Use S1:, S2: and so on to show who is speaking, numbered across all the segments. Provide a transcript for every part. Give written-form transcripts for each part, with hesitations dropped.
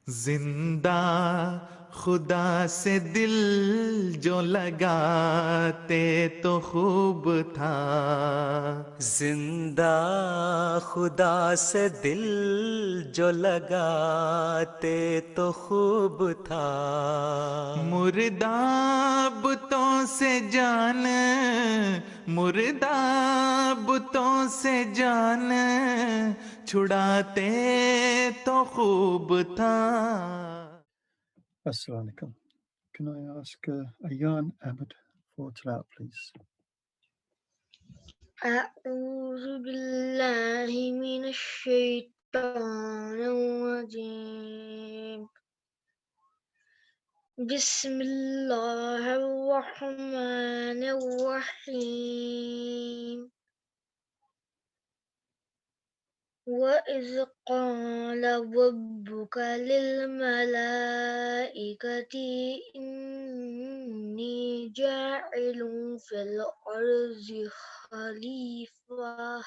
S1: जिंदा खुदा से दिल जो लगाते तो खूब था,
S2: जिंदा खुदा से दिल जो लगाते तो खूब था।
S1: मुर्दा बुतों से जान, मुर्दा बुतों से जान छुड़ाते तो खूब था.
S3: Assalamu alaikum. Can I ask Ayan Ahmed for tilawat, please?
S4: أعوذ بالله من الشيطان الرجيم. بسم الله الرحمن الرحيم. وإذ قال ربك للملائكة إني جاعل في الأرض خليفة،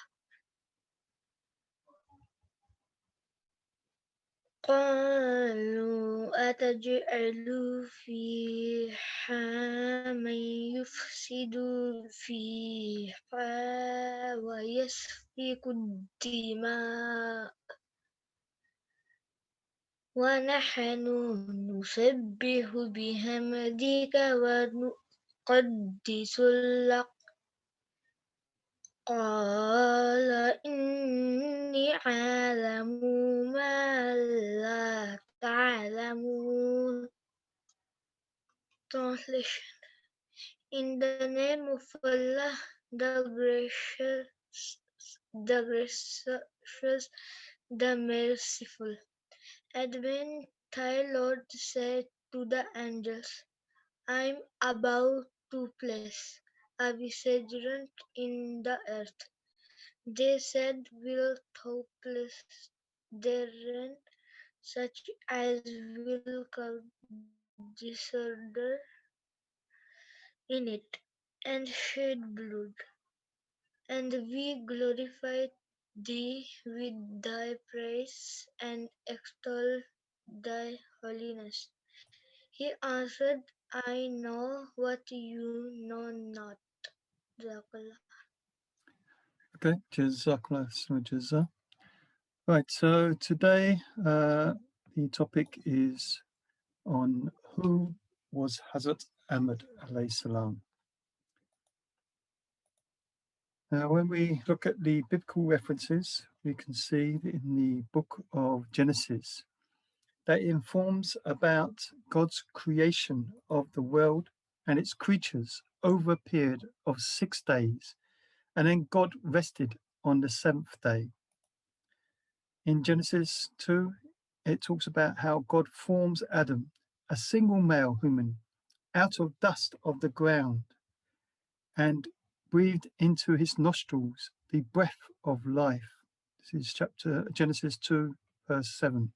S4: قالوا أتجعل فيها من يفسد فيها ويسفك الدماء ونحن نسبح بحمدك ونقدس لك، قال إني أعلم ما لا تعلمون. Translation. In the name of Allah, the gracious, the merciful. And when thy Lord said to the angels, I am about to place a vicegerent in the earth, they said, wilt thou place therein such as will cause disorder in it, and shed blood? And we glorify thee with thy praise and extol thy holiness. He answered, I know what you know not. Jazakallah.
S3: Okay, Jazakallah Jaza. Right, so today the topic is on who was Hazrat Ahmad alayhi salam. Now, when we look at the biblical references, we can see in the book of Genesis that it informs about God's creation of the world and its creatures over a period of 6 days, and then God rested on the seventh day. In Genesis 2, it talks about how God forms Adam, a single male human, out of dust of the ground and breathed into his nostrils the breath of life. This is Genesis 2, verse 7.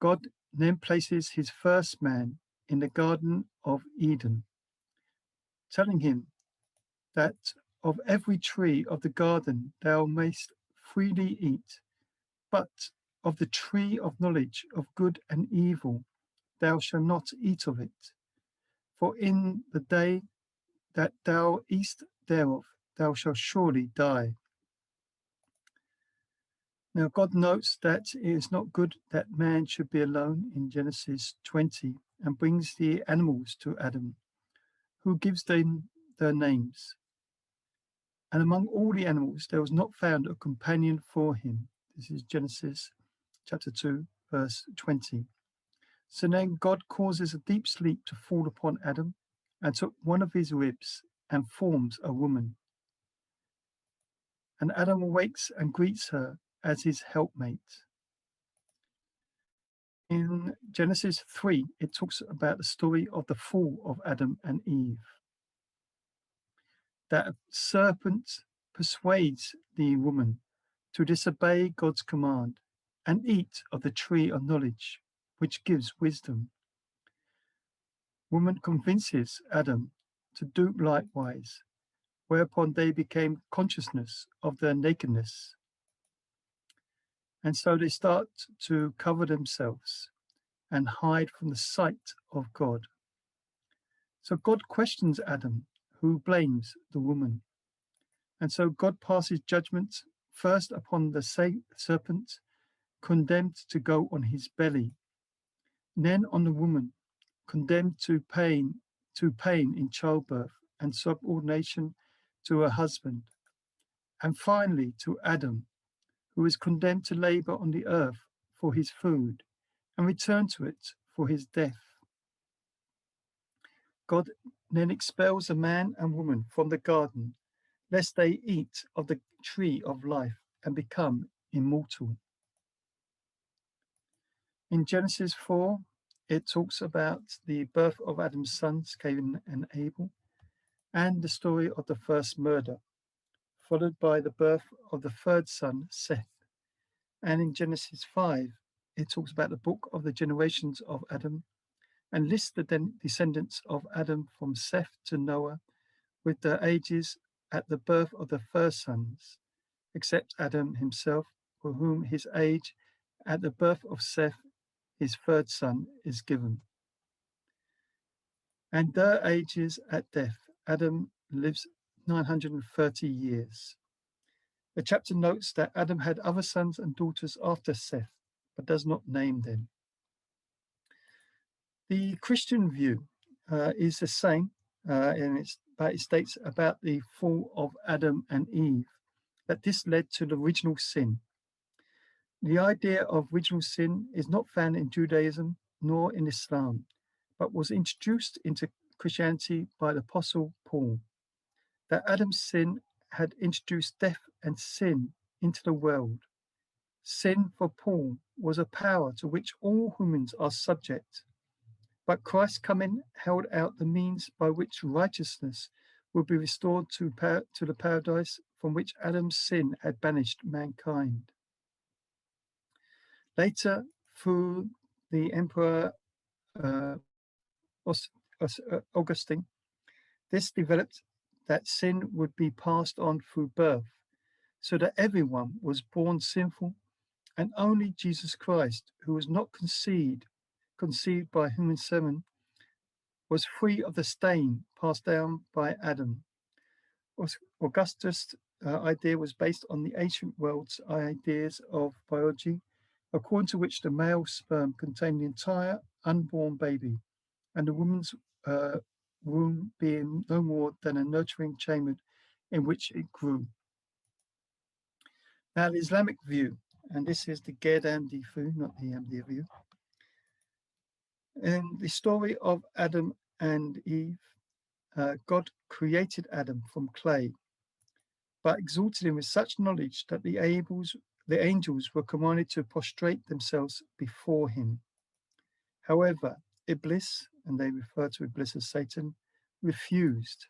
S3: God then places his first man in the Garden of Eden, telling him that of every tree of the garden thou mayst freely eat, but of the tree of knowledge of good and evil thou shalt not eat of it. For in the day that thou eatest thereof, thou shalt surely die. Now God notes that it is not good that man should be alone in Genesis 20, and brings the animals to Adam, who gives them their names. And among all the animals there was not found a companion for him. This is Genesis chapter 2, verse 20. So then God causes a deep sleep to fall upon Adam, and took one of his ribs and forms a woman. And Adam awakes and greets her as his helpmate. In Genesis 3, it talks about the story of the fall of Adam and Eve. That a serpent persuades the woman to disobey God's command and eat of the tree of knowledge, which gives wisdom. Woman convinces Adam to do likewise, whereupon they became consciousness of their nakedness. And so they start to cover themselves and hide from the sight of God. So God questions Adam, who blames the woman. And so God passes judgment first upon the serpent, condemned to go on his belly, then on the woman, condemned to pain in childbirth and subordination to her husband, and finally to Adam, who is condemned to labor on the earth for his food and return to it for his death. God then expels the man and woman from the garden, lest they eat of the tree of life and become immortal. In Genesis 4, it talks about the birth of Adam's sons, Cain and Abel, and the story of the first murder, followed by the birth of the third son, Seth. And in Genesis 5, it talks about the book of the generations of Adam and lists the descendants of Adam from Seth to Noah with their ages at the birth of the first sons, except Adam himself, for whom his age at the birth of Seth, his third son, is given. And their ages at death, Adam lives 930 years. The chapter notes that Adam had other sons and daughters after Seth, but does not name them. The Christian view is the same, and it states about the fall of Adam and Eve, that this led to the original sin. The idea of original sin is not found in Judaism nor in Islam, but was introduced into Christianity by the Apostle Paul, that Adam's sin had introduced death and sin into the world. Sin for Paul was a power to which all humans are subject, but Christ's coming held out the means by which righteousness would be restored to the paradise from which Adam's sin had banished mankind. Later, through the Emperor Augustine, this developed that sin would be passed on through birth, so that everyone was born sinful, and only Jesus Christ, who was not conceived by human semen, was free of the stain passed down by Adam. Augustus' idea was based on the ancient world's ideas of biology, according to which the male sperm contained the entire unborn baby, and the woman's womb being no more than a nurturing chamber in which it grew. Now, the Islamic view, and this is the Gerdamdi view, not the Ahmadiyya view. In the story of Adam and Eve, God created Adam from clay, but exalted him with such knowledge that the angels were commanded to prostrate themselves before him. However, Iblis, and they refer to Iblis as Satan, refused,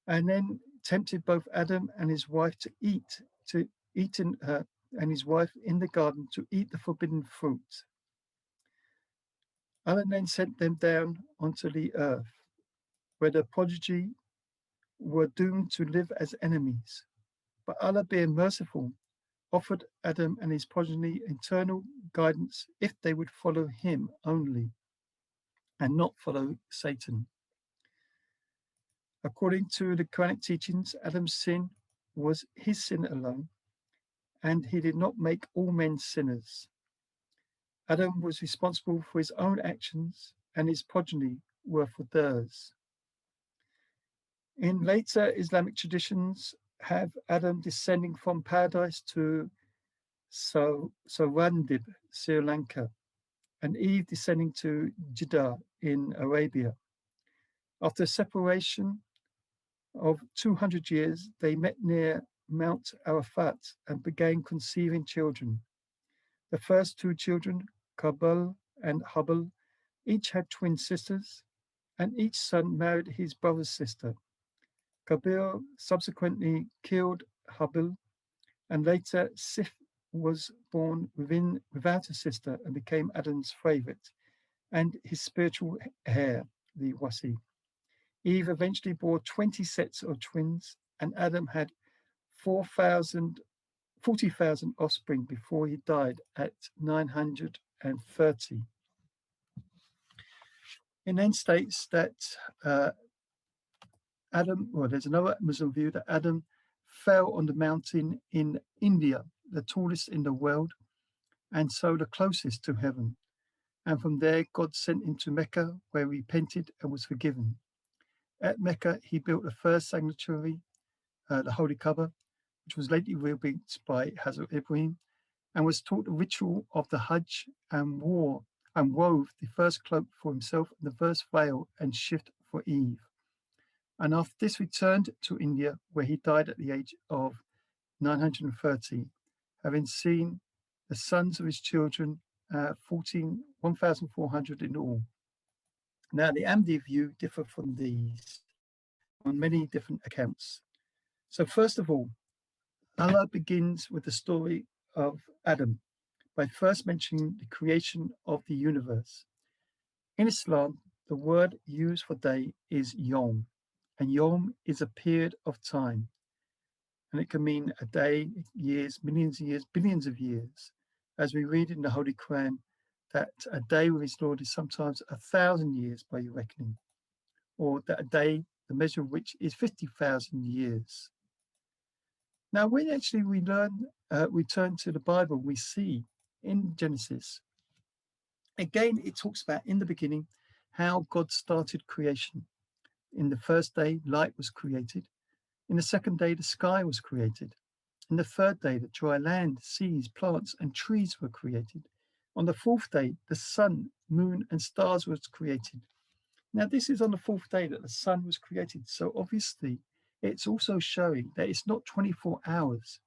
S3: and then tempted both Adam and his wife and his wife in the garden to eat the forbidden fruit. Allah then sent them down onto the earth, where the prodigy were doomed to live as enemies. But Allah, being merciful, offered Adam and his progeny eternal guidance if they would follow him only and not follow Satan. According to the Quranic teachings, Adam's sin was his sin alone, and he did not make all men sinners. Adam was responsible for his own actions, and his progeny were for theirs. In later Islamic traditions, have Adam descending from paradise to Sarandib, Sri Lanka, and Eve descending to Jeddah in Arabia. After a separation of 200 years, they met near Mount Arafat and began conceiving children. The first two children, Kabul and Habil, each had twin sisters, and each son married his brother's sister. Kabul subsequently killed Habil, and later Sif was born without a sister and became Adam's favorite and his spiritual heir, the Wasi. Eve eventually bore 20 sets of twins, and Adam had 40,000 offspring before he died at 930. It then states that Adam, well, there's another Muslim view that Adam fell on the mountain in India, the tallest in the world, and so the closest to heaven. And from there, God sent him to Mecca, where he repented and was forgiven. At Mecca, he built the first sanctuary, the Holy Kaaba, which was lately rebuilt by Hazrat Ibrahim, and was taught the ritual of the Hajj and wove the first cloak for himself and the first veil and shift for Eve. And after this returned to India, where he died at the age of 930, having seen the sons of his children, 1,400 in all. Now, the Ahmadi view differ from these on many different accounts. So first of all, Allah begins with the story of Adam by first mentioning the creation of the universe. In Islam, the word used for day is yom, and yom is a period of time. And it can mean a day, years, billions of years. As we read in the Holy Quran, that a day with his Lord is sometimes 1,000 years by your reckoning, or that a day, the measure of which is 50,000 years. Now, when actually we turn to the Bible, we see in Genesis, again, it talks about in the beginning how God started creation. In the first day, light was created. In the second day, the sky was created. In the third day, the dry land, seas, plants, and trees were created. On the fourth day, the sun, moon, and stars was created. Now, this is on the fourth day that the sun was created. So obviously, it's also showing that it's not 24 hours,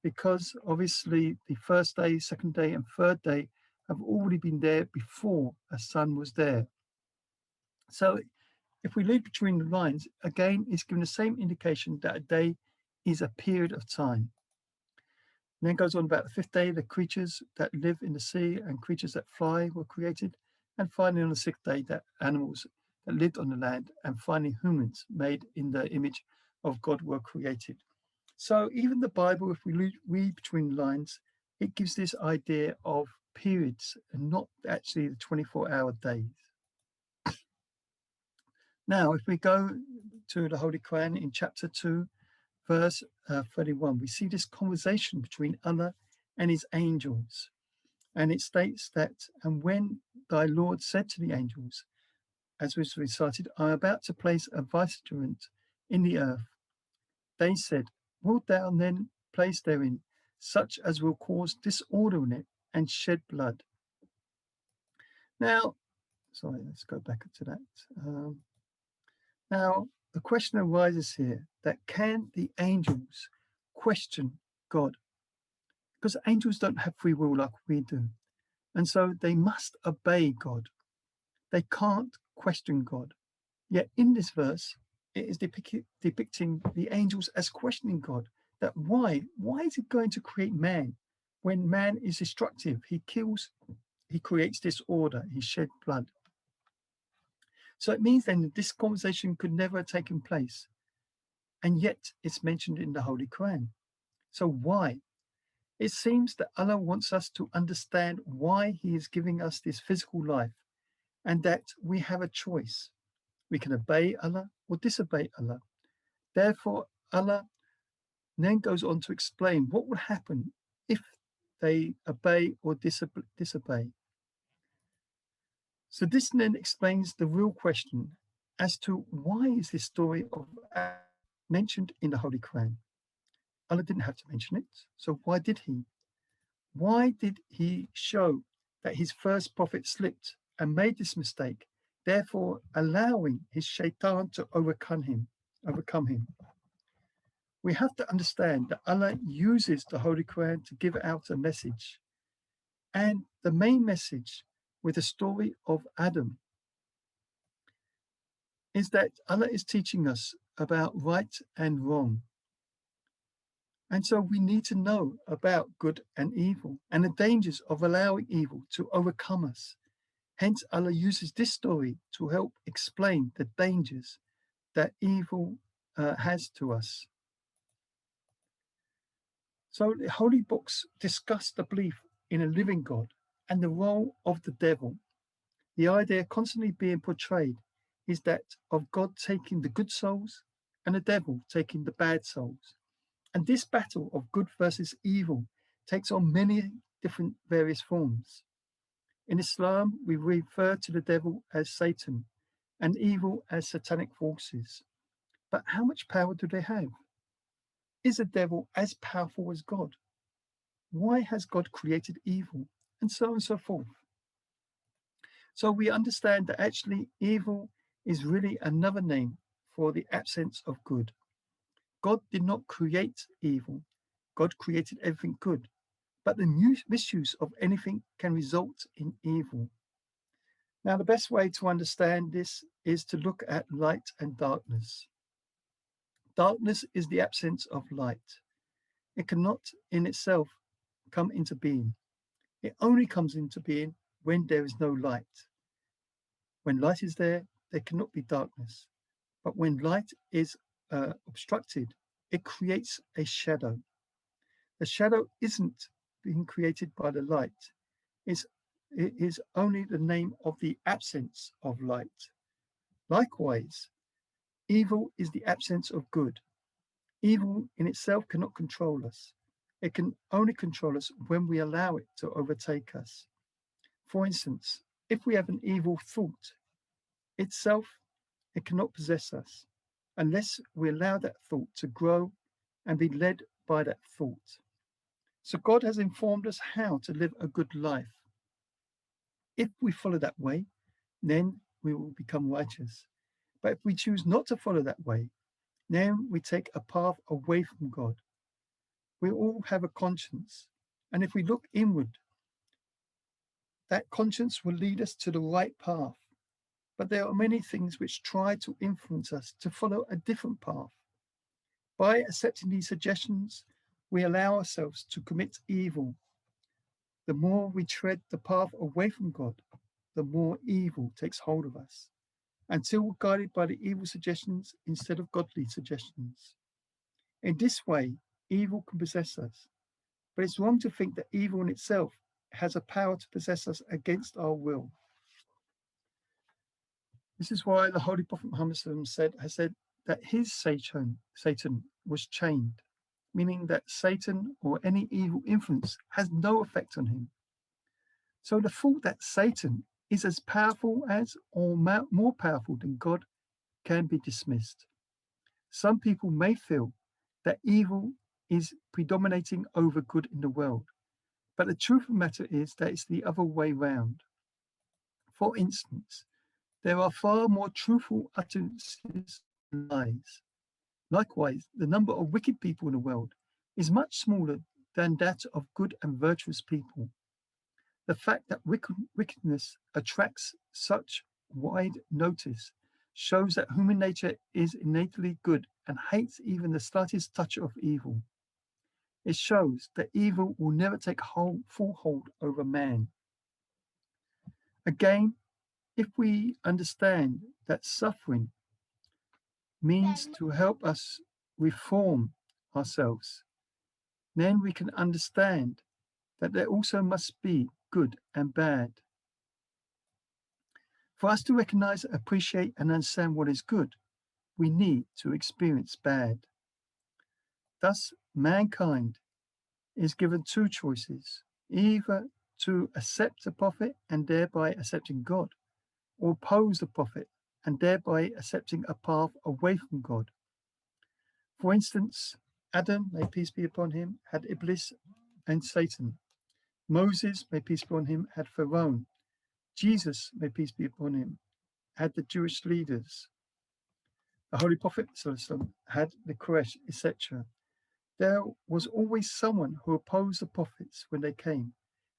S3: because obviously the first day, second day, and third day have already been there before a sun was there. So if we read between the lines, again, it's given the same indication that a day is a period of time. And then it goes on about the fifth day, the creatures that live in the sea and creatures that fly were created. And finally, on the sixth day, that animals that lived on the land, and finally, humans made in the image of God were created. So even the Bible, if we read between the lines, it gives this idea of periods and not actually the 24-hour days. Now, if we go to the Holy Quran in chapter 2, verse 31, we see this conversation between Allah and his angels. And it states that, and when thy Lord said to the angels, as was recited, I am about to place a vicegerent in the earth. They said, wilt thou then place therein such as will cause disorder in it and shed blood? Now, sorry, let's go back to that. Now, the question arises here that can the angels question God? Because angels don't have free will like we do. And so they must obey God. They can't question God. Yet in this verse, it is depicting the angels as questioning God. That why is it going to create man when man is destructive? He kills, he creates disorder, he shed blood. So it means then that this conversation could never have taken place. And yet it's mentioned in the Holy Quran. So why? It seems that Allah wants us to understand why he is giving us this physical life, and that we have a choice. We can obey Allah or disobey Allah. Therefore, Allah then goes on to explain what would happen if they obey or disobey. So this then explains the real question as to why is this story of Adam mentioned in the Holy Quran? Allah didn't have to mention it, so why did he? Why did he show that his first prophet slipped and made this mistake, therefore allowing his shaitan to overcome him? We have to understand that Allah uses the Holy Quran to give out a message. And the main message with the story of Adam is that Allah is teaching us about right and wrong. And so we need to know about good and evil and the dangers of allowing evil to overcome us. Hence, Allah uses this story to help explain the dangers that evil has to us. So the holy books discuss the belief in a living God and the role of the devil. The idea constantly being portrayed is that of God taking the good souls and the devil taking the bad souls. And this battle of good versus evil takes on many different various forms. In Islam, we refer to the devil as Satan and evil as satanic forces. But how much power do they have? Is the devil as powerful as God? Why has God created evil? And so on and so forth. So we understand that actually evil is really another name for the absence of good. God did not create evil. God created everything good. But the misuse of anything can result in evil. Now, the best way to understand this is to look at light and darkness. Darkness is the absence of light. It cannot in itself come into being. It only comes into being when there is no light. When light is there, there cannot be darkness. But when light is obstructed, it creates a shadow. The shadow isn't being created by the light. It is only the name of the absence of light. Likewise, evil is the absence of good. Evil in itself cannot control us. It can only control us when we allow it to overtake us. For instance, if we have an evil thought itself, it cannot possess us unless we allow that thought to grow and be led by that thought. So God has informed us how to live a good life. If we follow that way, then we will become righteous. But if we choose not to follow that way, then we take a path away from God. We all have a conscience. And if we look inward, that conscience will lead us to the right path. But there are many things which try to influence us to follow a different path. By accepting these suggestions, we allow ourselves to commit evil. The more we tread the path away from God, the more evil takes hold of us, until we're guided by the evil suggestions instead of godly suggestions. In this way, evil can possess us. But it's wrong to think that evil in itself has a power to possess us against our will. This is why the Holy Prophet Muhammad has said that his Satan was chained, meaning that Satan or any evil influence has no effect on him. So the thought that Satan is as powerful as or more powerful than God can be dismissed. Some people may feel that evil is predominating over good in the world, but the truth of the matter is that it's the other way round. For instance, there are far more truthful utterances than lies. Likewise, the number of wicked people in the world is much smaller than that of good and virtuous people. The fact that wickedness attracts such wide notice shows that human nature is innately good and hates even the slightest touch of evil. It shows that evil will never take full hold over man. Again, if we understand that suffering means to help us reform ourselves, then we can understand that there also must be good and bad. For us to recognize, appreciate, and understand what is good, we need to experience bad. Thus, mankind is given two choices: either to accept the prophet and thereby accepting God, or oppose the prophet and thereby accepting a path away from God. For instance, Adam, may peace be upon him, had Iblis and Satan. Moses, may peace be upon him, had Pharaoh. Jesus, may peace be upon him, had the Jewish leaders. The Holy Prophet had the Quraysh, etc. There was always someone who opposed the prophets when they came,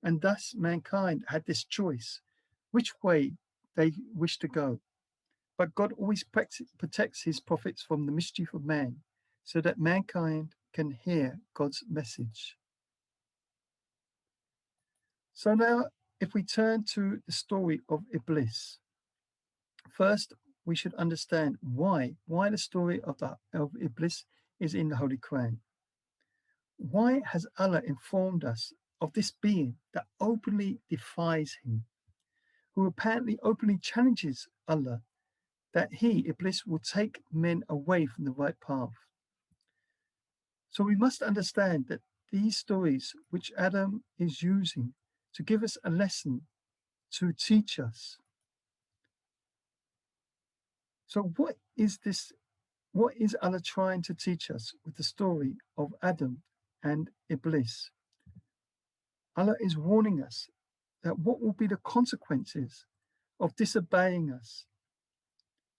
S3: and thus mankind had this choice, which way they wish to go. But God always protects his prophets from the mischief of man, so that mankind can hear God's message. So now, if we turn to the story of Iblis, first we should understand why the story of Iblis is in the Holy Quran. Why has Allah informed us of this being that openly defies him, who apparently openly challenges Allah that he, Iblis, will take men away from the right path. So we must understand that these stories which Adam is using to give us a lesson, to teach us. So what is this? What is Allah trying to teach us with the story of Adam and Iblis? Allah is warning us that what will be the consequences of disobeying us.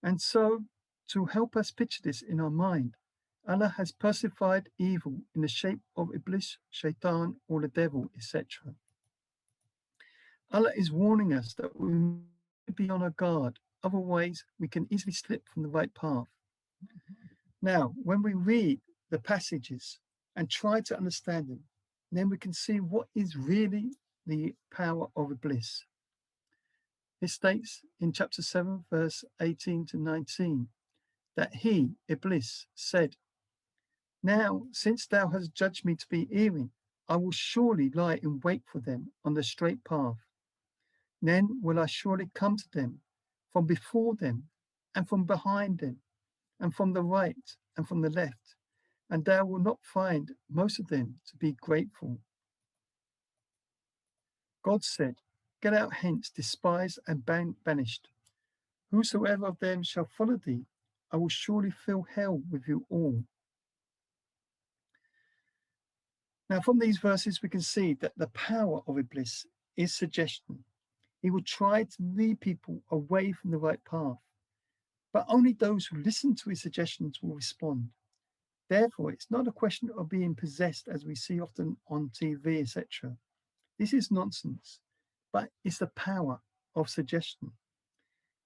S3: And so, to help us picture this in our mind, Allah has personified evil in the shape of Iblis, Shaitan, or the devil, etc. Allah is warning us that we must be on our guard, otherwise we can easily slip from the right path. Now, when we read the passages and try to understand them, then we can see what is really the power of Iblis. It states in chapter 7, verse 18 to 19, that he, Iblis, said, "Now, since thou hast judged me to be erring, I will surely lie in wait for them on the straight path. Then will I surely come to them from before them, and from behind them, and from the right, and from the left, and thou wilt not find most of them to be grateful." God said, "Get out hence, despised and banished. Whosoever of them shall follow thee, I will surely fill hell with you all." Now, from these verses, we can see that the power of Iblis is suggestion. He will try to lead people away from the right path, but only those who listen to his suggestions will respond. Therefore, it's not a question of being possessed as we see often on TV, etc. This is nonsense, but it's the power of suggestion.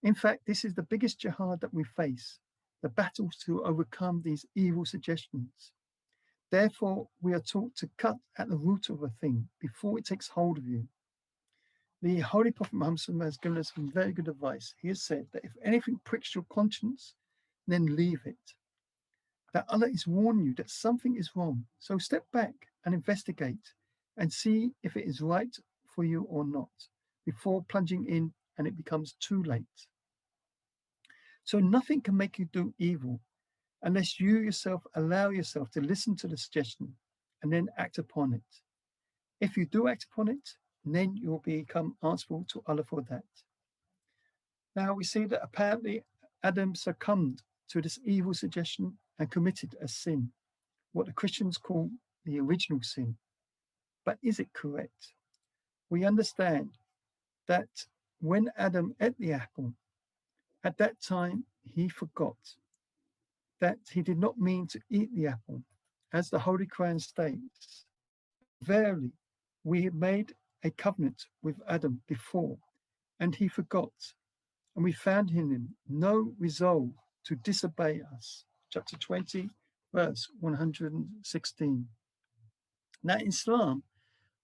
S3: In fact, this is the biggest jihad that we face, the battle to overcome these evil suggestions. Therefore, we are taught to cut at the root of a thing before it takes hold of you. The Holy Prophet Muhammad has given us some very good advice. He has said that if anything pricks your conscience, then leave it. That Allah is warning you that something is wrong. So step back and investigate and see if it is right for you or not before plunging in and it becomes too late. So nothing can make you do evil unless you yourself allow yourself to listen to the suggestion and then act upon it. If you do act upon it, then you will become answerable to Allah for that. Now we see that apparently Adam succumbed to this evil suggestion and committed a sin, what the Christians call the original sin. But is it correct? We understand that when Adam ate the apple, at that time he forgot that he did not mean to eat the apple, as the Holy Quran states. Verily, we had made a covenant with Adam before, and he forgot, and we found in him no resolve to disobey us. Chapter 20, verse 116. Now, in Islam,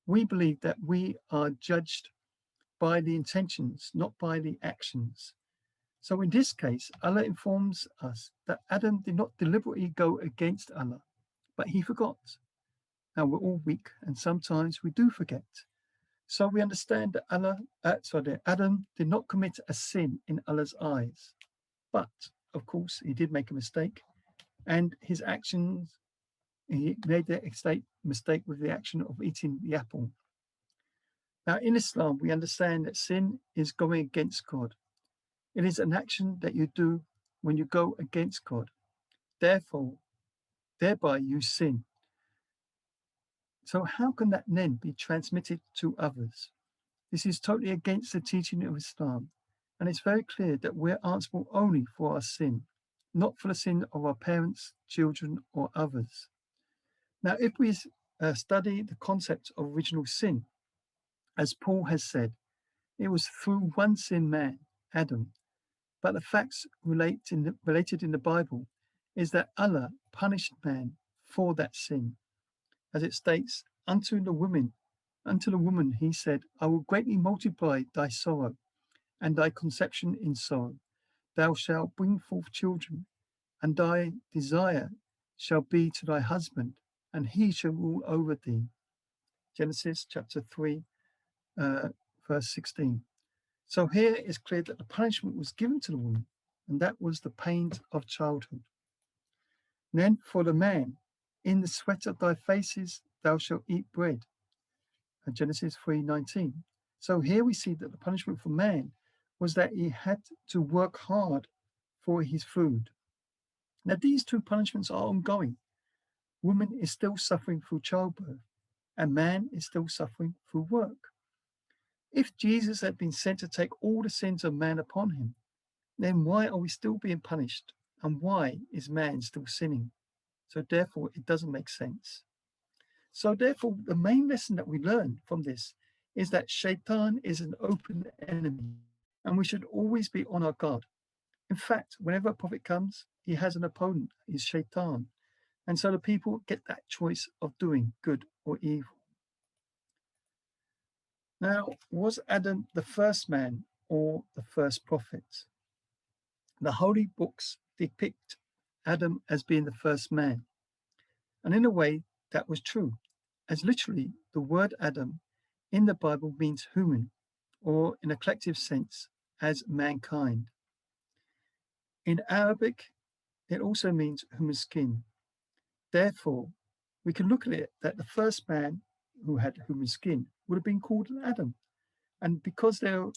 S3: we believe that we are judged by the intentions, not by the actions. So in this case, Allah informs us that Adam did not deliberately go against Allah, but he forgot. Now we're all weak, and sometimes we do forget. So we understand that Adam did not commit a sin in Allah's eyes, but of course he did make a mistake, and his actions, he made the mistake with the action of eating the apple. Now in Islam, we understand that sin is going against God. It is an action that you do when you go against God. Therefore, thereby you sin. So how can that then be transmitted to others? This is totally against the teaching of Islam. And it's very clear that we're answerable only for our sin, not for the sin of our parents, children, or others. Now, if we study the concept of original sin, as Paul has said, it was through one sin man, Adam. But the facts related in the Bible is that Allah punished man for that sin. As it states, unto the woman he said, I will greatly multiply thy sorrow and thy conception in sorrow. Thou shalt bring forth children, and thy desire shall be to thy husband, and he shall rule over thee. Genesis chapter 3, verse 16. So here it's clear that the punishment was given to the woman, and that was the pains of childhood. Then for the man, in the sweat of thy faces thou shalt eat bread. Genesis 3:19. So here we see that the punishment for man was that he had to work hard for his food. Now these two punishments are ongoing. Woman is still suffering through childbirth, and man is still suffering through work. If Jesus had been sent to take all the sins of man upon him, then why are we still being punished? And why is man still sinning? So therefore, it doesn't make sense. So therefore, the main lesson that we learn from this is that Shaitan is an open enemy, and we should always be on our guard. In fact, whenever a prophet comes, he has an opponent, he's Shaitan. And so the people get that choice of doing good or evil. Now, was Adam the first man or the first prophet? The holy books depict Adam as being the first man. And in a way, that was true, as literally the word Adam in the Bible means human, or in a collective sense, as mankind. In Arabic, it also means human skin. Therefore, we can look at it that the first man who had human skin would have been called Adam. And because there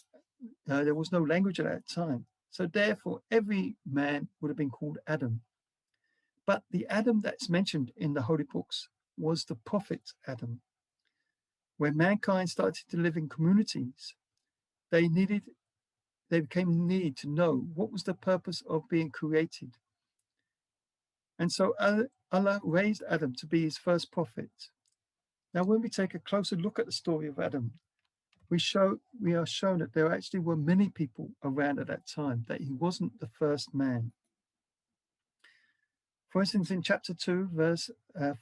S3: was no language at that time, so therefore every man would have been called Adam. But the Adam that's mentioned in the holy books was the prophet Adam. When mankind started to live in communities, they became need to know what was the purpose of being created. And so Allah raised Adam to be his first prophet. Now, when we take a closer look at the story of Adam, we are shown that there actually were many people around at that time, that he wasn't the first man. For instance, in chapter 2, verse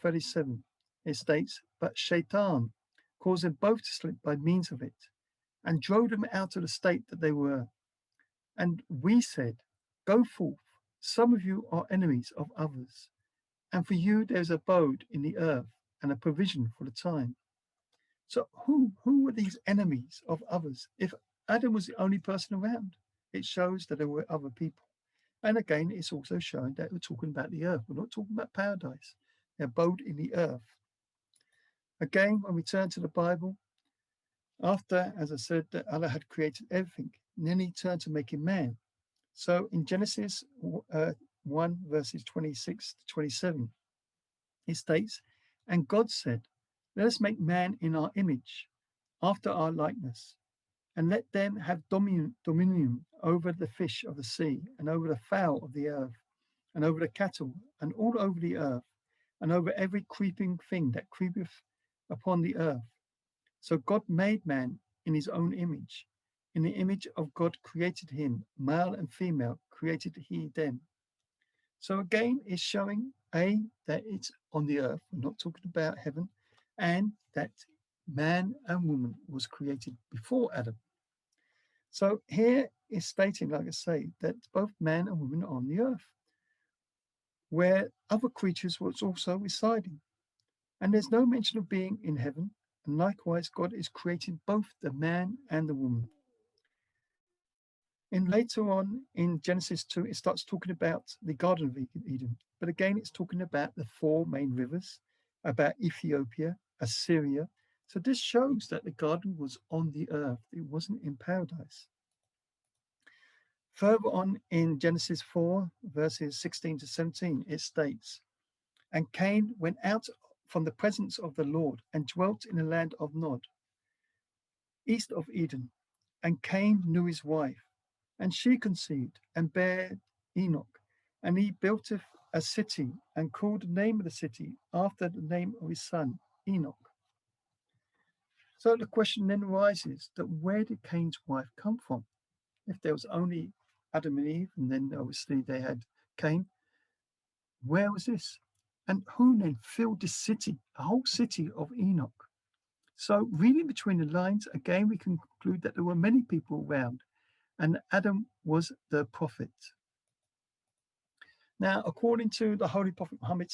S3: 37, it states, "But Shaitan caused them both to slip by means of it, and drove them out of the state that they were. And we said, Go forth, some of you are enemies of others, and for you there is abode in the earth, and a provision for the time." So who were these enemies of others? If Adam was the only person around, it shows that there were other people. And again, it's also showing that we're talking about the earth. We're not talking about paradise. The abode in the earth. Again, when we turn to the Bible, after, as I said, that Allah had created everything, and then he turned to making man. So in Genesis 1, verses 26 to 27, it states, "And God said, Let us make man in our image, after our likeness, and let them have dominion over the fish of the sea, and over the fowl of the earth, and over the cattle, and all over the earth, and over every creeping thing that creepeth upon the earth." So God made man in his own image. In the image of God created him, male and female created he them. So again, it's showing that it's on the earth. We're not talking about heaven, and that man and woman was created before Adam. So here is stating, like I say, that both man and woman are on the earth, where other creatures was also residing. And there's no mention of being in heaven. And likewise, God is creating both the man and the woman. And later on in Genesis 2, it starts talking about the Garden of Eden. But again, it's talking about the four main rivers, about Ethiopia, Assyria. So this shows that the garden was on the earth. It wasn't in paradise. Further on in Genesis 4, verses 16 to 17, it states, "And Cain went out from the presence of the Lord and dwelt in the land of Nod, east of Eden. And Cain knew his wife, and she conceived and bare Enoch. And he built a city and called the name of the city after the name of his son, Enoch." So the question then arises that where did Cain's wife come from? If there was only Adam and Eve, and then obviously they had Cain, where was this? And who then filled this city, the whole city of Enoch? So reading between the lines, again, we can conclude that there were many people around, and Adam was the prophet. Now, according to the Holy Prophet Muhammad,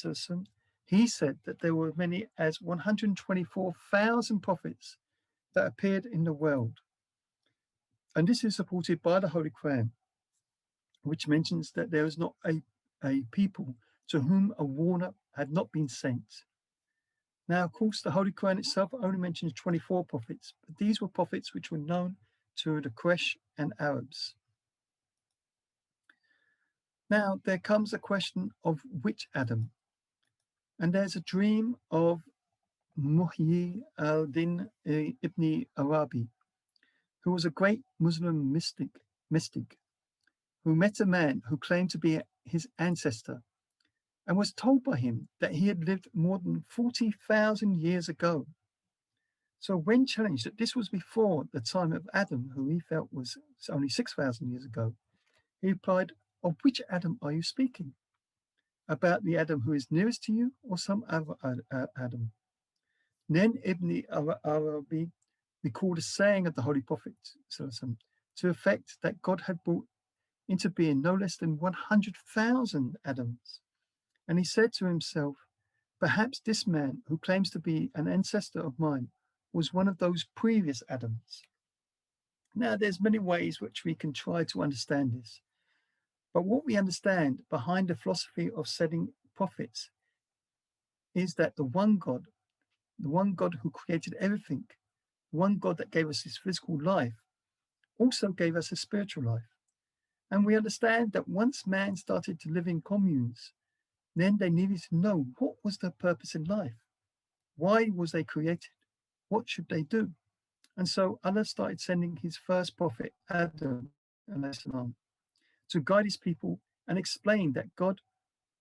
S3: he said that there were many as 124,000 prophets that appeared in the world. And this is supported by the Holy Quran, which mentions that there is not a people to whom a warner had not been sent. Now, of course, the Holy Quran itself only mentions 24 prophets, but these were prophets which were known to the Quraysh and Arabs. Now, there comes a question of which Adam. And there's a dream of Muhyi al-Din ibn Arabi, who was a great Muslim mystic who met a man who claimed to be his ancestor and was told by him that he had lived more than 40,000 years ago. So when challenged that this was before the time of Adam, who he felt was only 6,000 years ago, he replied, "Of which Adam are you speaking? About the Adam who is nearest to you or some other Adam?" Then Ibn Arabi recalled a saying of the Holy Prophet to the effect that God had brought into being no less than 100,000 Adams. And he said to himself, perhaps this man who claims to be an ancestor of mine was one of those previous Adams. Now, there's many ways which we can try to understand this. But what we understand behind the philosophy of setting prophets is that the one God who created everything, the one God that gave us this physical life, also gave us a spiritual life. And we understand that once man started to live in communes, then they needed to know what was their purpose in life. Why was they created? What should they do? And so Allah started sending his first prophet, Adam, to guide his people and explain that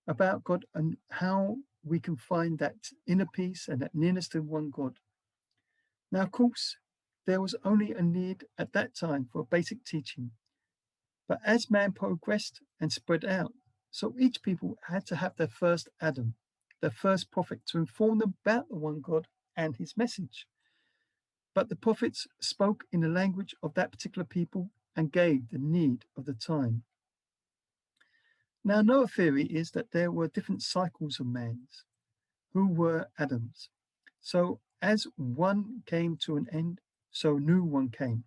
S3: about God and how we can find that inner peace and that nearness to one God. Now, of course, there was only a need at that time for a basic teaching. But as man progressed and spread out, so each people had to have their first Adam, their first prophet, to inform them about the one God and his message. But the prophets spoke in the language of that particular people and gave the need of the time. Now, another theory is that there were different cycles of men who were Adams. So as one came to an end, so a new one came.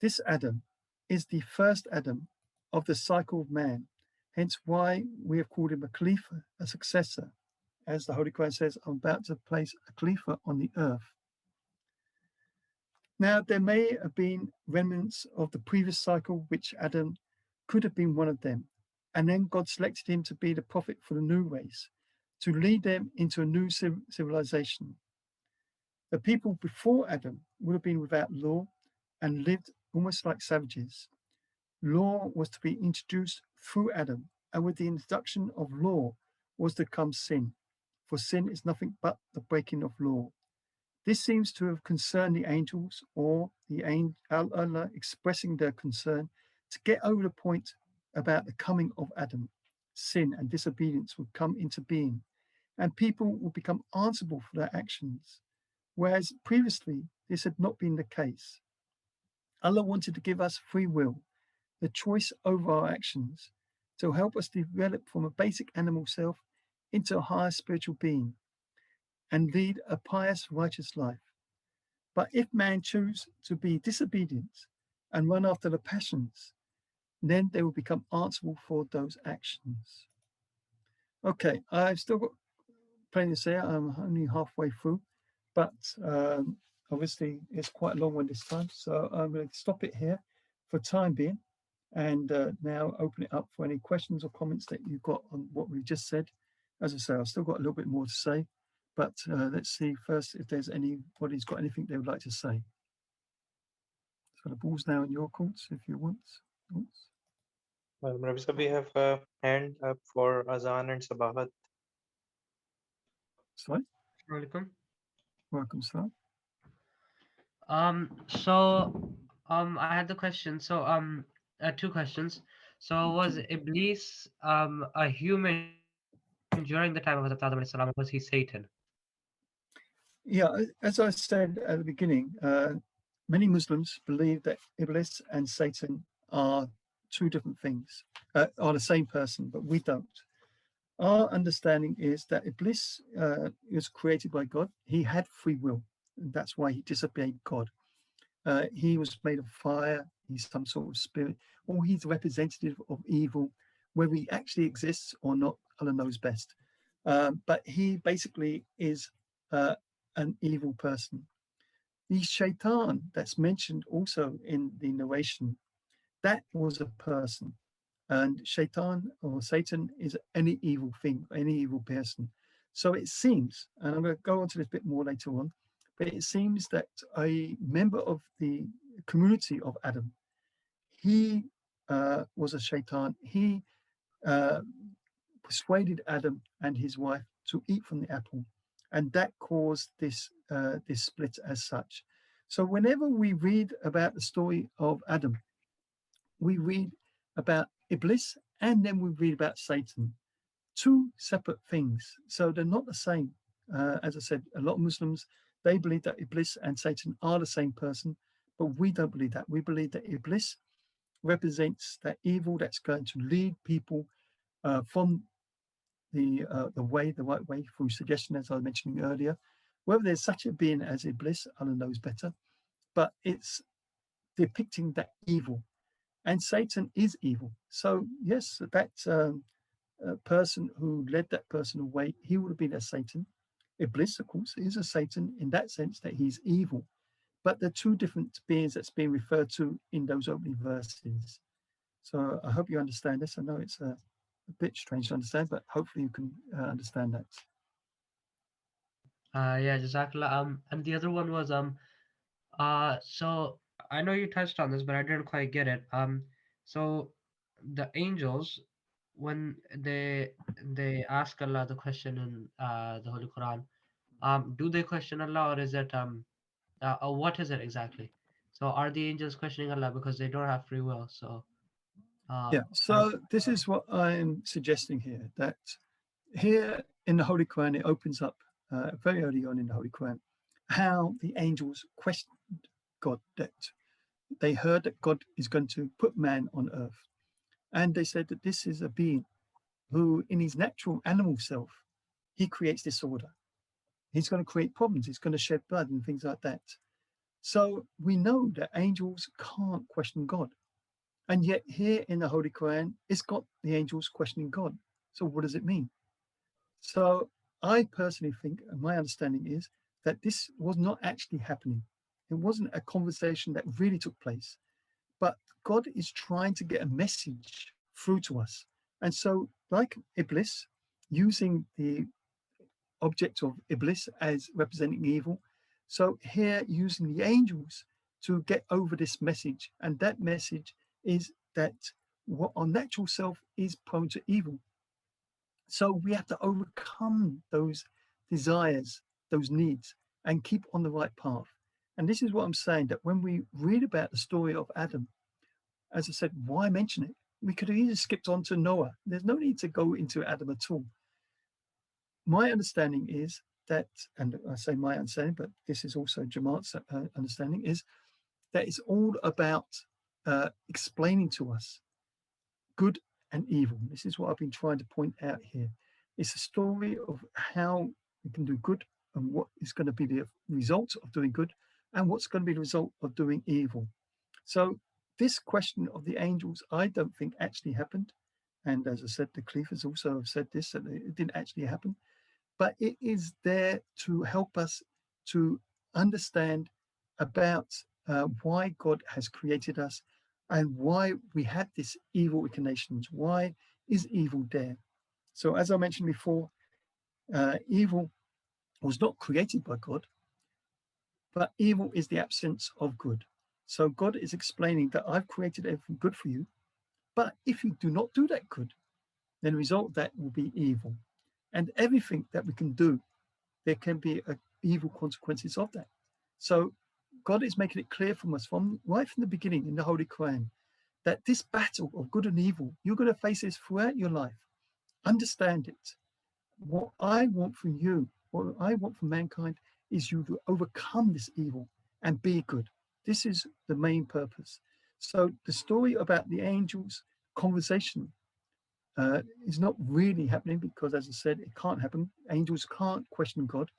S3: This Adam is the first Adam of the cycle of man, hence why we have called him a Khalifa, a successor. As the Holy Quran says, I'm about to place a Khalifa on the earth. Now, there may have been remnants of the previous cycle, which Adam could have been one of them. And then God selected him to be the prophet for the new race, to lead them into a new civilization. The people before Adam would have been without law and lived almost like savages. Law was to be introduced through Adam, and with the introduction of law was to come sin, for sin is nothing but the breaking of law. This seems to have concerned the angels, or Allah expressing their concern to get over the point about the coming of Adam. Sin and disobedience would come into being, and people would become answerable for their actions, whereas previously this had not been the case. Allah wanted to give us free will, the choice over our actions, to help us develop from a basic animal self into a higher spiritual being and lead a pious, righteous life. But if man choose to be disobedient and run after the passions, then they will become answerable for those actions. Okay, I've still got plenty to say. I'm only halfway through, but obviously it's quite a long one this time. So I'm going to stop it here for time being and now open it up for any questions or comments that you've got on what we've just said. As I say, I've still got a little bit more to say, but let's see first if there's anybody's got anything they would like to say. So the ball's now in your courts if you want.
S5: Well, Rabbi, we have a hand up for Azan and Sabahat.
S3: Sorry?
S6: Welcome.
S3: Welcome, sir.
S6: I had the question. Two questions. So was Iblis a human during the time of Hazrat Adam alayhi salam, or was he Satan?
S3: Yeah, as I said at the beginning, many Muslims believe that Iblis and Satan are two different things, are the same person, but we don't. Our understanding is that Iblis was created by God. He had free will, and that's why he disobeyed God. He was made of fire he's some sort of spirit, or he's a representative of evil. Whether he actually exists or not, Allah knows best. But he basically is an evil person. The shaitan that's mentioned also in the narration, that was a person. And shaitan or Satan is any evil thing, any evil person. So it seems, and I'm going to go on to this a bit more later on, but it seems that a member of the community of Adam, he was a shaitan. He uh, persuaded Adam and his wife to eat from the apple, and that caused this split as such. So whenever we read about the story of Adam, we read about Iblis and then we read about Satan. Two separate things, so they're not the same. As I said, a lot of Muslims, they believe that Iblis and Satan are the same person, but we don't believe that. We believe that Iblis represents that evil that's going to lead people from the right way, through suggestion, as I was mentioning earlier. Whether there's such a being as Iblis, Allah knows better, but it's depicting that evil, and Satan is evil. So yes, that person who led that person away, he would have been a Satan. Iblis, of course, is a Satan in that sense that he's evil. But they're two different beings that's being referred to in those opening verses. So I hope you understand this. I know it's a bit strange to understand, but hopefully you can understand that.
S6: Yeah, Jazakallah. And the other one was so I know you touched on this, but I didn't quite get it. So the angels, when they ask Allah the question in the Holy Quran, do they question Allah, or is it or what is it exactly? So are the angels questioning Allah because they don't have free will? So
S3: Yeah,
S6: are,
S3: so this is what I'm suggesting here, that here in the Holy Quran, it opens up very early on in the Holy Quran, how the angels questioned God, that they heard that God is going to put man on earth. And they said that this is a being who, in his natural animal self, he creates disorder. He's going to create problems. He's going to shed blood and things like that. So we know that angels can't question God. And yet here in the Holy Quran, it's got the angels questioning God. So what does it mean? So I personally think, and my understanding is, that this was not actually happening. It wasn't a conversation that really took place, but God is trying to get a message through to us. And so, like Iblis, using the object of Iblis as representing evil, so here using the angels to get over this message. And that message is that what our natural self is prone to evil. So we have to overcome those desires, those needs, and keep on the right path. And this is what I'm saying, that when we read about the story of Adam, as I said, why mention it? We could have easily skipped on to Noah. There's no need to go into Adam at all. My understanding is that, and I say my understanding, but this is also Jamaat's understanding, is that it's all about explaining to us good and evil. This is what I've been trying to point out here. It's a story of how we can do good and what is going to be the result of doing good and what's going to be the result of doing evil. So this question of the angels, I don't think actually happened. And as I said, the Caliphs also have said this, that it didn't actually happen. But it is there to help us to understand about why God has created us and why we had this evil inclinations. Why is evil there? So as I mentioned before, evil was not created by God, but evil is the absence of good. So God is explaining that I've created everything good for you, but if you do not do that good, then the result of that will be evil. And everything that we can do, there can be evil consequences of that. So God is making it clear from us right from the beginning in the Holy Quran that this battle of good and evil, you're going to face this throughout your life. Understand it. What I want from you, what I want from mankind, is you to overcome this evil and be good. This is the main purpose. So the story about the angels' conversation is not really happening because, as I said, it can't happen. Angels can't question God.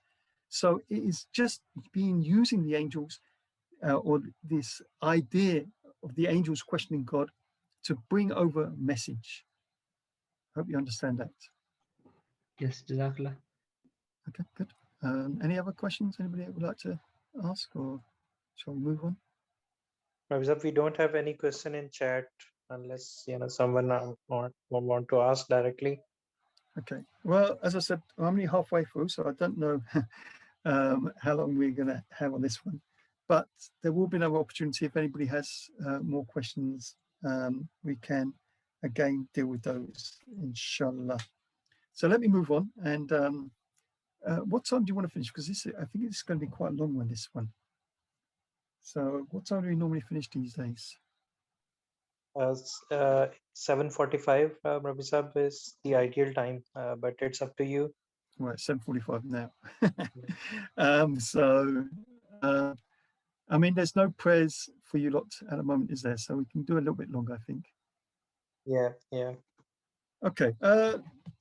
S3: So it is just being using the angels or this idea of the angels questioning God to bring over a message. Hope you understand that.
S6: Yes, Jazakallah.
S3: Okay, good. Any other questions anybody would like to ask, or shall we move on?
S5: Rabbi Sahib, we don't have any question in chat unless someone want to ask directly.
S3: Okay. Well, as I said, I'm only halfway through, so I don't know how long we're going to have on this one. But there will be another opportunity. If anybody has more questions, we can again deal with those, inshallah. So let me move on. And what time do you want to finish? Because I think it's going to be quite a long one, this one. So what time do we normally finish these days?
S5: 7:45, Rabbi Sahib, is the ideal time, but it's up to you.
S3: Well, it's 7:45 now. I mean, there's no prayers for you lot at the moment, is there? So we can do a little bit longer, I think.
S5: Yeah.
S3: Okay.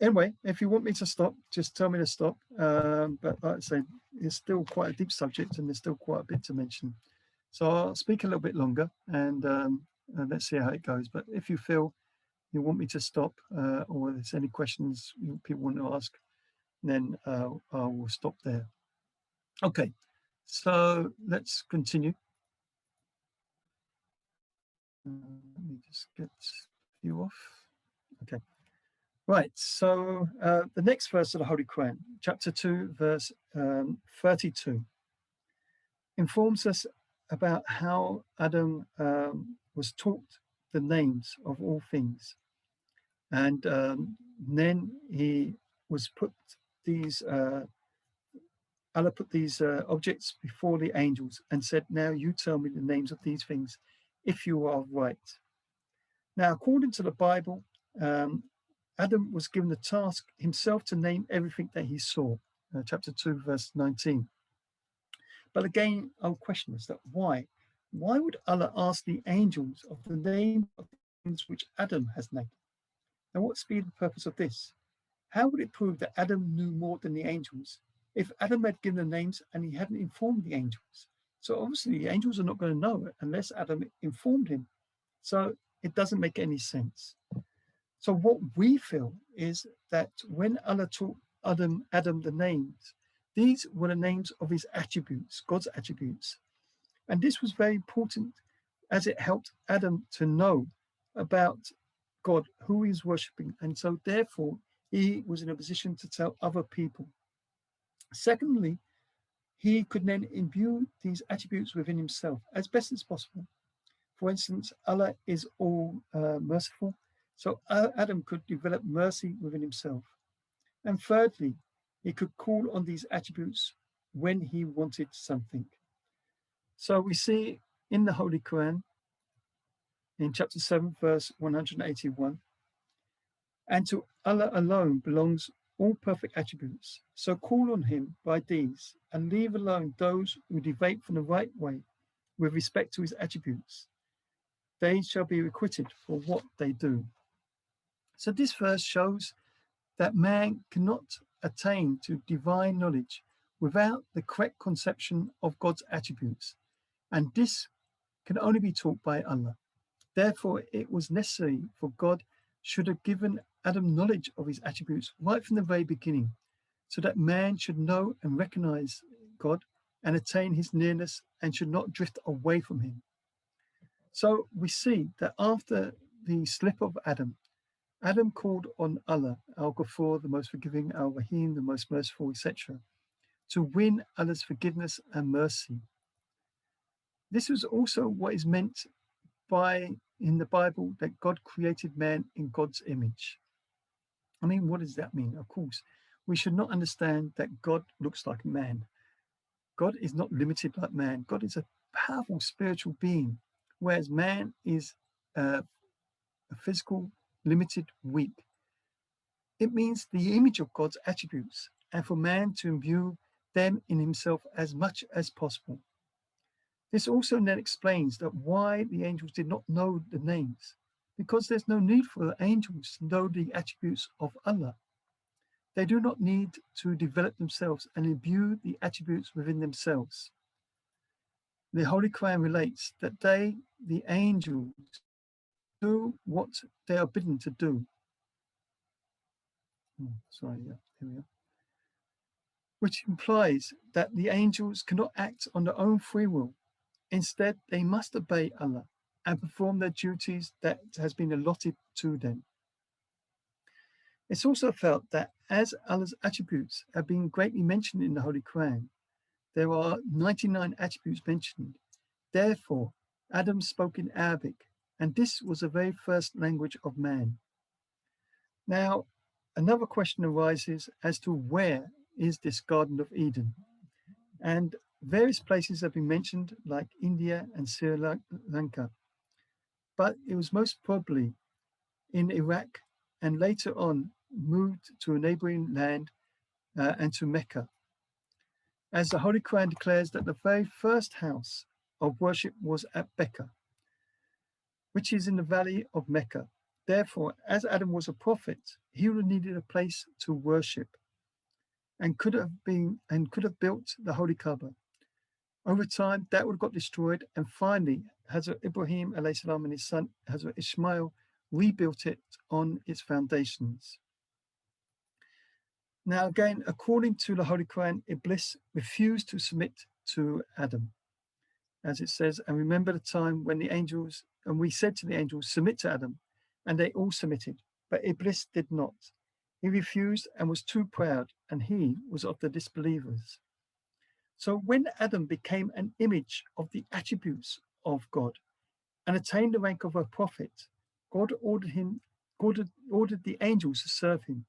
S3: Anyway, if you want me to stop, just tell me to stop. But like I say, it's still quite a deep subject and there's still quite a bit to mention. So I'll speak a little bit longer and let's see how it goes. But if you feel you want me to stop or there's any questions people want to ask, then I will stop there. Okay. So let's continue. Let me just get you off. Okay. Right. So the next verse of the Holy Quran, chapter 2, verse 32, informs us about how Adam was taught the names of all things. And then he was put these, Allah put these objects before the angels and said, now you tell me the names of these things if you are right. Now, according to the Bible, Adam was given the task himself to name everything that he saw, chapter 2, verse 19. But again, our question is that why? Why would Allah ask the angels of the name of things which Adam has named? And what's be the purpose of this? How would it prove that Adam knew more than the angels if Adam had given the names and he hadn't informed the angels? So obviously the angels are not going to know it unless Adam informed him. So it doesn't make any sense. So what we feel is that when Allah taught Adam the names, these were the names of his attributes, God's attributes. And this was very important as it helped Adam to know about God, who he's worshipping. And so therefore, he was in a position to tell other people. Secondly, he could then imbue these attributes within himself as best as possible. For instance, Allah is all merciful. So Adam could develop mercy within himself. And thirdly, he could call on these attributes when he wanted something. So we see in the Holy Quran, in chapter 7, verse 181, and to Allah alone belongs all perfect attributes. So call on him by these and leave alone those who deviate from the right way with respect to his attributes. They shall be requited for what they do. So this verse shows that man cannot attain to divine knowledge without the correct conception of God's attributes. And this can only be taught by Allah. Therefore, it was necessary for God should have given Adam knowledge of his attributes right from the very beginning, so that man should know and recognize God and attain his nearness and should not drift away from him. So we see that after the slip of Adam, Adam called on Allah, Al-Ghafur, the most forgiving, Al-Rahim, the most merciful, etc., to win Allah's forgiveness and mercy. This was also what is meant by, in the Bible, that God created man in God's image. I mean, what does that mean? Of course, we should not understand that God looks like man. God is not limited like man. God is a powerful spiritual being, whereas man is a physical, limited, weak. It means the image of God's attributes, and for man to imbue them in himself as much as possible. This also then explains that why the angels did not know the names, because there's no need for the angels to know the attributes of Allah. They do not need to develop themselves and imbue the attributes within themselves. the Holy Quran relates that they, the angels, do what they are bidden to do. Sorry, yeah, here we are. Which implies that the angels cannot act on their own free will. Instead, they must obey Allah and perform their duties that has been allotted to them. It's also felt that as Allah's attributes have been greatly mentioned in the Holy Quran, there are 99 attributes mentioned. Therefore, Adam spoke in Arabic, and this was the very first language of man. Now, another question arises as to where is this Garden of Eden? And various places have been mentioned, like India and Sri Lanka, but it was most probably in Iraq and later on moved to a neighboring land and to Mecca. As the Holy Quran declares that the very first house of worship was at Becca, which is in the valley of Mecca. Therefore, as Adam was a prophet, he would have needed a place to worship and could have built the Holy Kaaba. Over time, that would have got destroyed, and finally, Hazrat Ibrahim alayhi salam and his son Hazrat Ishmael rebuilt it on its foundations. Now, again, according to the Holy Quran, Iblis refused to submit to Adam, as it says, and remember the time when the angels, and we said to the angels, submit to Adam, and they all submitted, but Iblis did not. He refused and was too proud, and he was of the disbelievers. So when Adam became an image of the attributes of God and attained the rank of a prophet, God ordered the angels to serve him.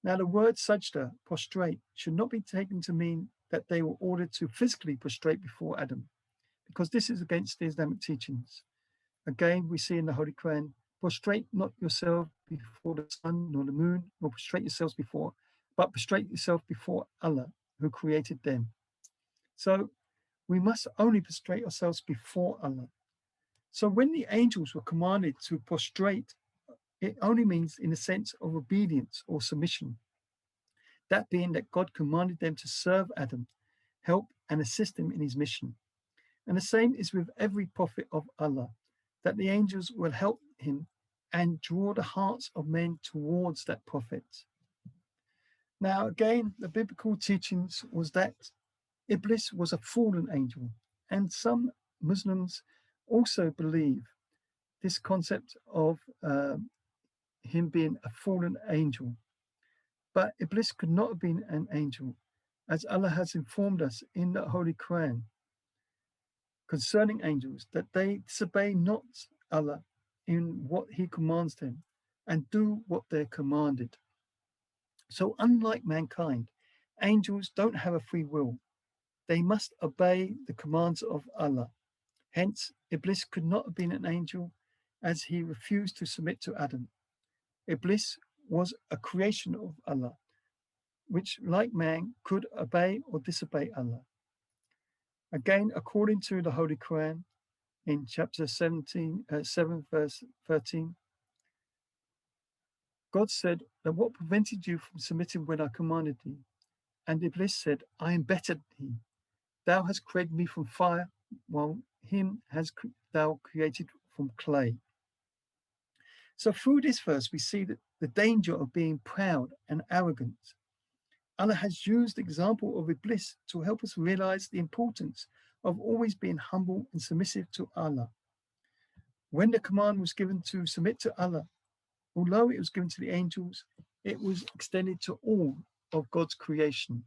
S3: Now, the word sajda, prostrate, should not be taken to mean that they were ordered to physically prostrate before Adam, because this is against the Islamic teachings. Again, we see in the Holy Quran, prostrate not yourself before the sun nor the moon, nor prostrate yourselves before, but prostrate yourself before Allah, who created them. So we must only prostrate ourselves before Allah. So when the angels were commanded to prostrate, it only means in the sense of obedience or submission. That being that God commanded them to serve Adam, help and assist him in his mission. And the same is with every prophet of Allah, that the angels will help him and draw the hearts of men towards that prophet. Now, again, the biblical teachings was that Iblis was a fallen angel, and some Muslims also believe this concept of him being a fallen angel. But Iblis could not have been an angel, as Allah has informed us in the Holy Quran concerning angels, that they disobey not Allah in what he commands them and do what they're commanded. So unlike mankind, angels don't have a free will. They must obey the commands of Allah. Hence, Iblis could not have been an angel as he refused to submit to Adam. Iblis was a creation of Allah, which, like man, could obey or disobey Allah. Again, according to the Holy Quran, in chapter 7, verse 13, God said that what prevented you from submitting when I commanded thee? And Iblis said, I am better than he. Thou hast created me from fire, while him thou created from clay. So through this verse, we see that the danger of being proud and arrogant. Allah has used the example of Iblis to help us realize the importance of always being humble and submissive to Allah. When the command was given to submit to Allah, although it was given to the angels, it was extended to all of God's creation.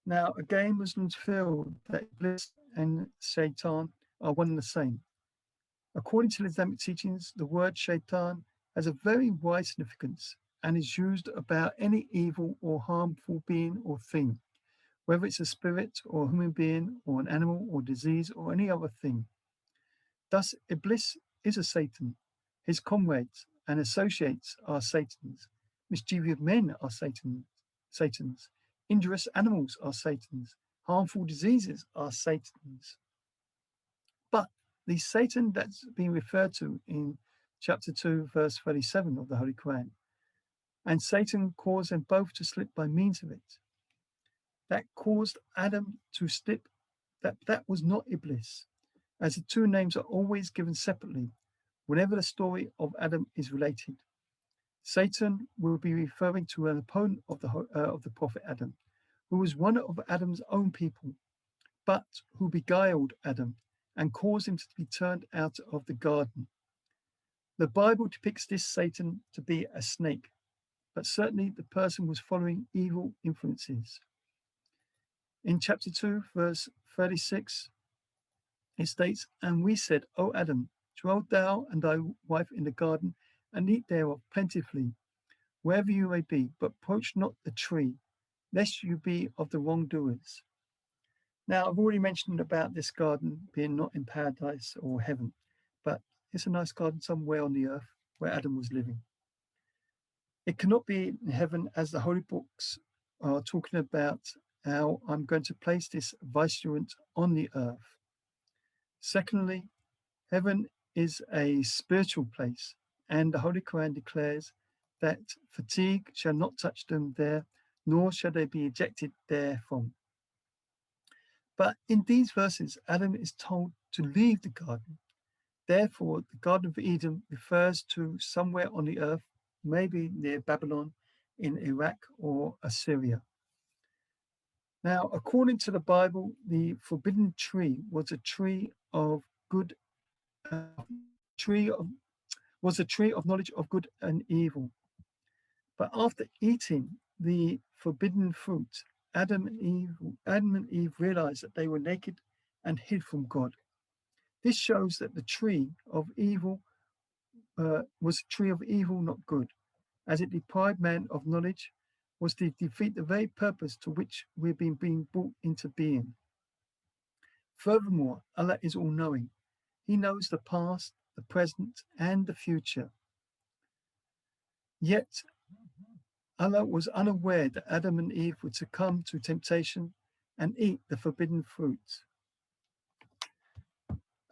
S3: Now, again, Muslims feel that Iblis and Shaitan are one and the same. According to Islamic teachings, the word Shaitan has a very wide significance and is used about any evil or harmful being or thing, whether it's a spirit or a human being or an animal or disease or any other thing. Thus, Iblis is a Satan. His comrades and associates are Satans. Mischievous men are Satans. Injurious animals are Satans. Harmful diseases are Satans. But the Satan that's being referred to in chapter 2, verse 37 of the Holy Quran, and Satan caused them both to slip by means of it. That caused Adam to slip that was not Iblis, as the two names are always given separately whenever the story of Adam is related. Satan will be referring to an opponent of the prophet Adam, who was one of Adam's own people, but who beguiled Adam and caused him to be turned out of the garden. The Bible depicts this Satan to be a snake, but certainly the person was following evil influences. In chapter 2, verse 36, it states, "And we said, O Adam, dwell thou and thy wife in the garden, and eat thereof plentifully, wherever you may be, but approach not the tree, lest you be of the wrongdoers." Now, I've already mentioned about this garden being not in paradise or heaven, but it's a nice garden somewhere on the earth where Adam was living. It cannot be in heaven, as the holy books are talking about how I'm going to place this vicegerent on the earth. Secondly, heaven is a spiritual place, and the Holy Quran declares that fatigue shall not touch them there, nor shall they be ejected therefrom. But in these verses, Adam is told to leave the garden. Therefore, the Garden of Eden refers to somewhere on the earth, maybe near Babylon, in Iraq or Assyria. Now, according to the Bible, the forbidden tree was a tree of good, was a tree of knowledge of good and evil. But after eating the forbidden fruit, Adam and Eve realized that they were naked and hid from God. This shows that the tree of evil was a tree of evil, not good, as it deprived man of knowledge, was to defeat the very purpose to which we've been being brought into being. Furthermore, Allah is all-knowing. He knows the past, the present, and the future. Yet, Allah was unaware that Adam and Eve would succumb to temptation and eat the forbidden fruit.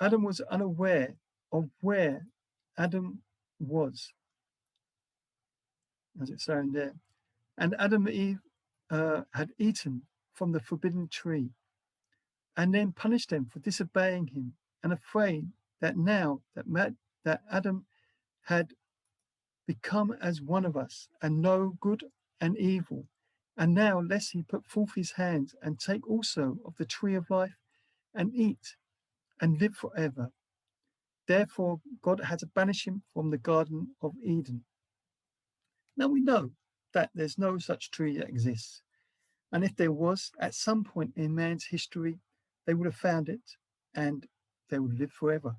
S3: Adam was unaware of where Adam was, as it's saying there. And Adam and Eve had eaten from the forbidden tree and then punished them for disobeying him, and afraid that now that Adam had become as one of us and know good and evil, and now lest he put forth his hands and take also of the tree of life and eat and live forever. Therefore, God had to banish him from the Garden of Eden. Now we know that there's no such tree that exists. And if there was, at some point in man's history, they would have found it and they would live forever.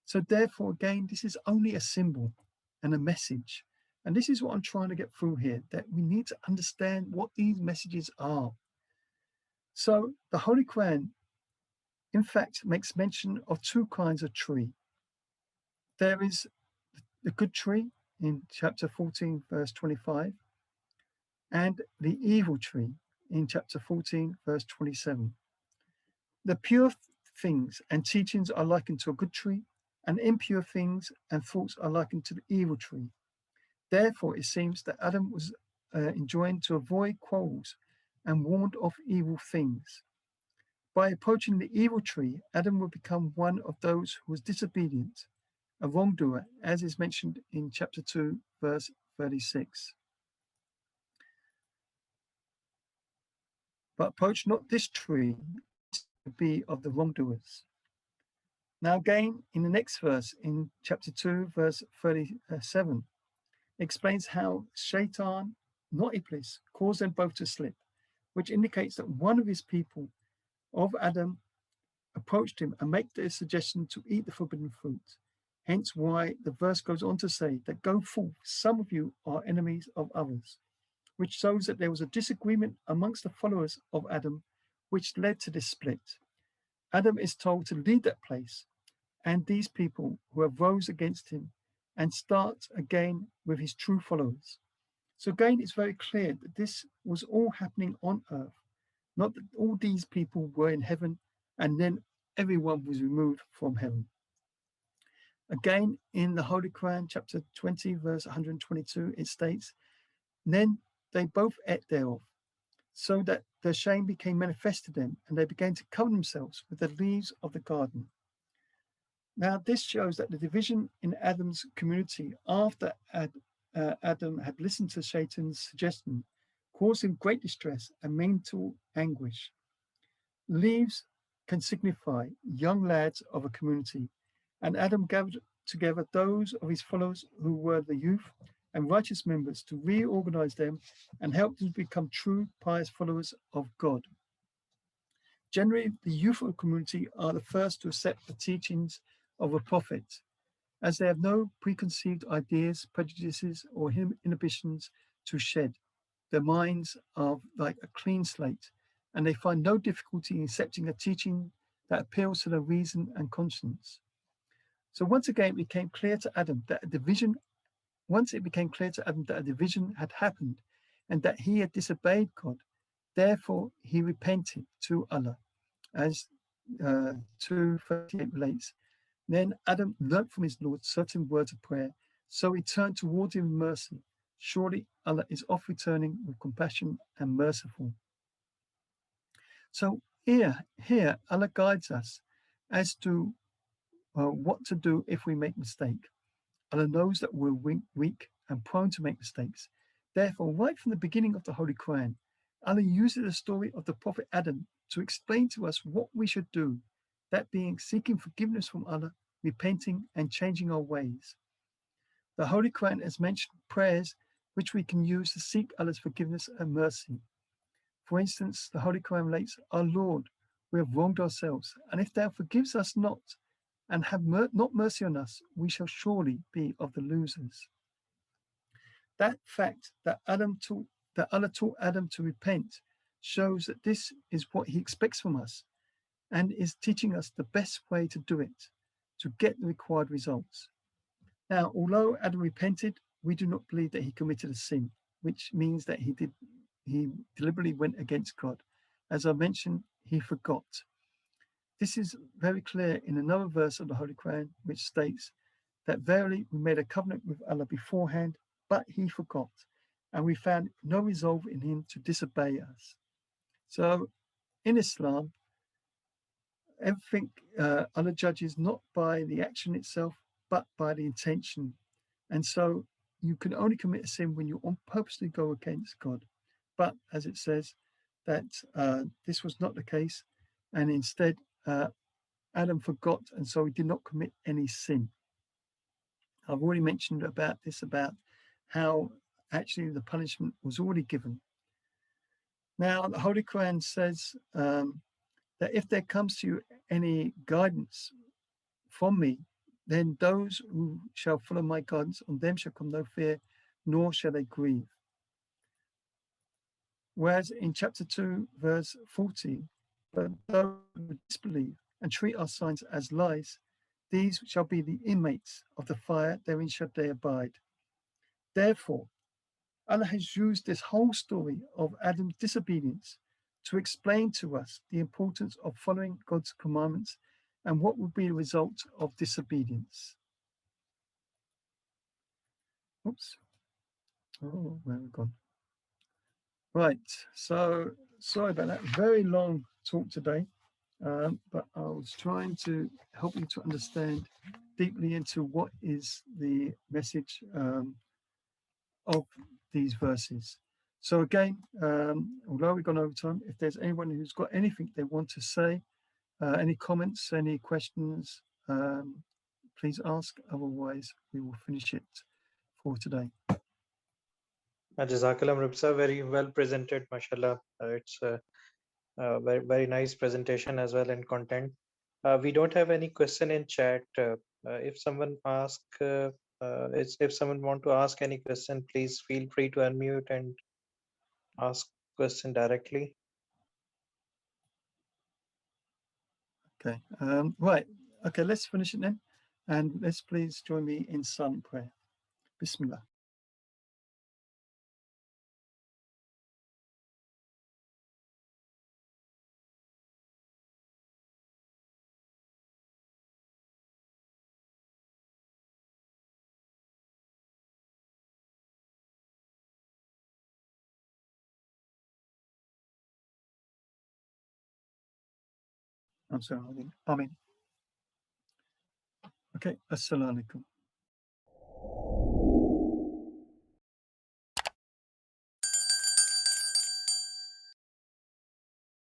S3: So therefore, again, this is only a symbol and a message. And this is what I'm trying to get through here, that we need to understand what these messages are. So the Holy Quran, in fact, makes mention of two kinds of tree. There is the good tree in chapter 14, verse 25, and the evil tree in chapter 14, verse 27. The pure things and teachings are likened to a good tree, and impure things and thoughts are likened to the evil tree. Therefore, it seems that Adam was enjoined to avoid quarrels and warned off evil things. By approaching the evil tree, Adam would become one of those who was disobedient, a wrongdoer, as is mentioned in chapter 2, verse 36. But approach not this tree, to be of the wrongdoers. Now again, in the next verse, in chapter 2, verse 37, explains how Shaitan, not Iblis, caused them both to slip, which indicates that one of his people, of Adam, approached him and made the suggestion to eat the forbidden fruit. Hence why the verse goes on to say that go forth, some of you are enemies of others, which shows that there was a disagreement amongst the followers of Adam, which led to this split. Adam is told to leave that place, and these people who have rose against him and start again with his true followers. So again, it's very clear that this was all happening on earth, not that all these people were in heaven and then everyone was removed from heaven. Again, in the Holy Quran, chapter 20, verse 122, it states, then they both ate thereof, so that their shame became manifest to them, and they began to cover themselves with the leaves of the garden. Now, this shows that the division in Adam's community after Adam had listened to Satan's suggestion caused him great distress and mental anguish. Leaves can signify young lads of a community, and Adam gathered together those of his followers who were the youth and righteous members to reorganize them and help them become true, pious followers of God. Generally, the youth of a community are the first to accept the teachings of a prophet, as they have no preconceived ideas, prejudices, or inhibitions to shed. Their minds are like a clean slate, and they find no difficulty in accepting a teaching that appeals to their reason and conscience. So once again, it became clear to Adam that a division. Once it became clear to Adam that a division had happened, and that he had disobeyed God, therefore he repented to Allah, as 2:38 relates. Then Adam learnt from his Lord certain words of prayer, so he turned towards him in mercy. Surely Allah is oft returning with compassion and merciful. So here Allah guides us as to what to do if we make mistake. Allah knows that we're weak and prone to make mistakes. Therefore, right from the beginning of the Holy Quran, Allah uses the story of the Prophet Adam to explain to us what we should do, that being seeking forgiveness from Allah, repenting and changing our ways. The Holy Quran has mentioned prayers which we can use to seek Allah's forgiveness and mercy. For instance, the Holy Quran relates, Our Lord, we have wronged ourselves, and if thou forgives us not, and have not mercy on us, we shall surely be of the losers. That fact that Allah taught Adam to repent shows that this is what he expects from us and is teaching us the best way to do it, to get the required results. Now, although Adam repented, we do not believe that he committed a sin, which means that he deliberately went against God. As I mentioned, he forgot. This is very clear in another verse of the Holy Quran, which states that verily we made a covenant with Allah beforehand, but he forgot, and we found no resolve in him to disobey us. So in Islam, everything Allah judges not by the action itself, but by the intention. And so you can only commit a sin when you purposely go against God. But as it says, that this was not the case, and instead Adam forgot, and so he did not commit any sin. I've already mentioned about how actually the punishment was already given. Now, the Holy Quran says that if there comes to you any guidance from me, then those who shall follow my guidance, on them shall come no fear, nor shall they grieve. Whereas in chapter 2, verse 40, but those who disbelieve and treat our signs as lies, these shall be the inmates of the fire, therein shall they abide. Therefore, Allah has used this whole story of Adam's disobedience to explain to us the importance of following God's commandments and what would be the result of disobedience. Oops. Oh, where have we gone? Right, so sorry about that. Very long talk today, but I was trying to help you to understand deeply into what is the message of these verses. So again, although we've gone over time, if there's anyone who's got anything they want to say, any comments, any questions, please ask. Otherwise, we will finish it for today.
S5: Jazakallah Rupsa, very well presented, mashallah. It's a very, very nice presentation as well and content. We don't have any question in chat. If someone if someone want to ask any question, please feel free to unmute and ask question directly.
S3: Okay, right. Okay, let's finish it then. And let's please join me in silent prayer. Bismillah. I'm sorry. Amen. Okay. Assalamu alaikum.